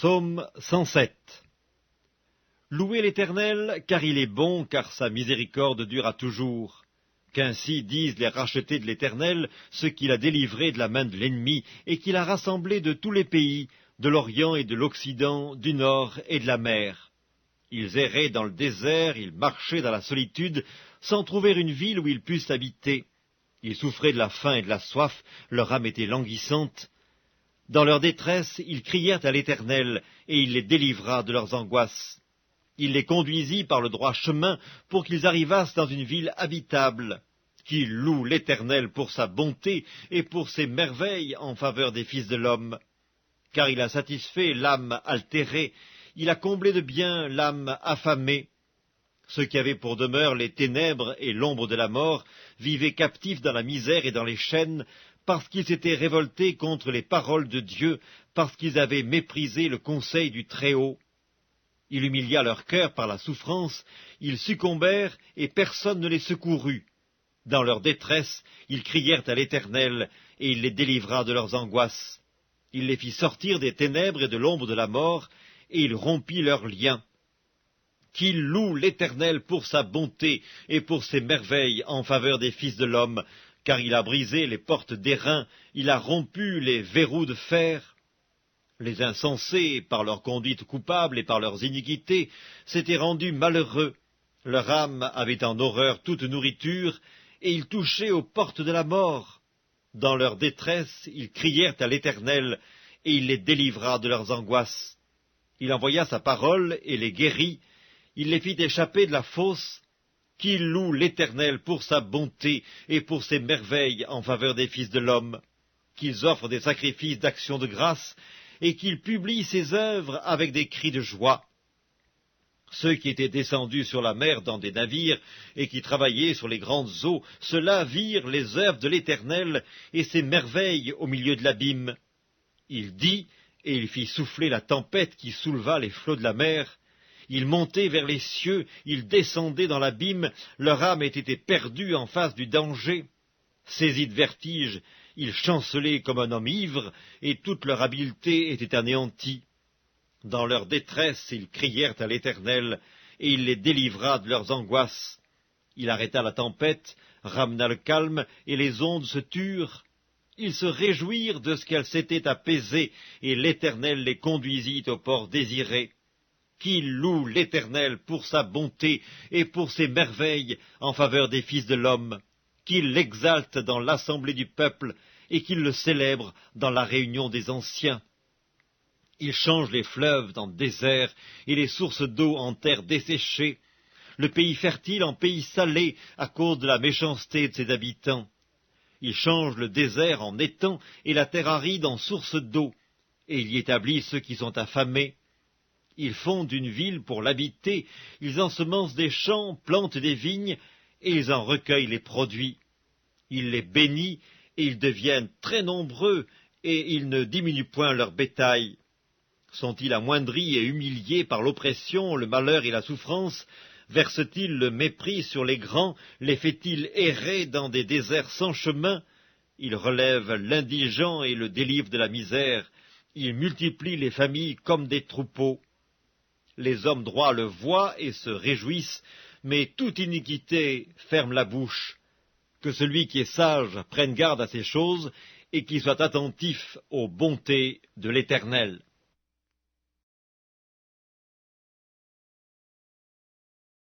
Psaume 107. Louez l'Éternel, car il est bon, car sa miséricorde dure à toujours. Qu'ainsi disent les rachetés de l'Éternel, ceux qu'il a délivrés de la main de l'ennemi, et qu'il a rassemblés de tous les pays, de l'Orient et de l'Occident, du Nord et de la mer. Ils erraient dans le désert, ils marchaient dans la solitude, sans trouver une ville où ils pussent habiter. Ils souffraient de la faim et de la soif, leur âme était languissante. Dans leur détresse, ils crièrent à l'Éternel, et il les délivra de leurs angoisses. Il les conduisit par le droit chemin pour qu'ils arrivassent dans une ville habitable. Qu'ils louent l'Éternel pour sa bonté et pour ses merveilles en faveur des fils de l'homme. Car il a satisfait l'âme altérée, il a comblé de bien l'âme affamée. Ceux qui avaient pour demeure les ténèbres et l'ombre de la mort vivaient captifs dans la misère et dans les chaînes, parce qu'ils s'étaient révoltés contre les paroles de Dieu, parce qu'ils avaient méprisé le conseil du Très-Haut. Il humilia leur cœur par la souffrance, ils succombèrent et personne ne les secourut. Dans leur détresse, ils crièrent à l'Éternel, et il les délivra de leurs angoisses. Il les fit sortir des ténèbres et de l'ombre de la mort, et il rompit leurs liens. Qu'ils louent l'Éternel pour sa bonté et pour ses merveilles en faveur des fils de l'homme, car il a brisé les portes d'airain, il a rompu les verrous de fer. Les insensés, par leur conduite coupable et par leurs iniquités, s'étaient rendus malheureux. Leur âme avait en horreur toute nourriture, et ils touchaient aux portes de la mort. Dans leur détresse, ils crièrent à l'Éternel, et il les délivra de leurs angoisses. Il envoya sa parole et les guérit, il les fit échapper de la fosse. Qu'ils louent l'Éternel pour sa bonté et pour ses merveilles en faveur des fils de l'homme, qu'ils offrent des sacrifices d'action de grâce, et qu'ils publient ses œuvres avec des cris de joie. Ceux qui étaient descendus sur la mer dans des navires, et qui travaillaient sur les grandes eaux, ceux-là virent les œuvres de l'Éternel et ses merveilles au milieu de l'abîme. Il dit, et il fit souffler la tempête qui souleva les flots de la mer. Ils montaient vers les cieux, ils descendaient dans l'abîme, leur âme était perdue en face du danger. Saisis de vertige, ils chancelaient comme un homme ivre, et toute leur habileté était anéantie. Dans leur détresse, ils crièrent à l'Éternel, et il les délivra de leurs angoisses. Il arrêta la tempête, ramena le calme, et les ondes se turent. Ils se réjouirent de ce qu'elles s'étaient apaisées, et l'Éternel les conduisit au port désiré. Qu'ils louent l'Éternel pour sa bonté et pour ses merveilles en faveur des fils de l'homme, qu'ils l'exaltent dans l'assemblée du peuple et qu'ils le célèbrent dans la réunion des anciens. Il change les fleuves en désert et les sources d'eau en terre desséchée, le pays fertile en pays salé à cause de la méchanceté de ses habitants. Il change le désert en étang et la terre aride en source d'eau, et il y établit ceux qui sont affamés. Ils fondent une ville pour l'habiter, ils ensemencent des champs, plantent des vignes, et ils en recueillent les produits. Il les bénit, et ils deviennent très nombreux, et ils ne diminuent point leur bétail. Sont-ils amoindris et humiliés par l'oppression, le malheur et la souffrance? Versent-ils le mépris sur les grands? Les fait-il errer dans des déserts sans chemin? Il relève l'indigent et le délivre de la misère. Il multiplie les familles comme des troupeaux. Les hommes droits le voient et se réjouissent, mais toute iniquité ferme la bouche. Que celui qui est sage prenne garde à ces choses et qu'il soit attentif aux bontés de l'Éternel.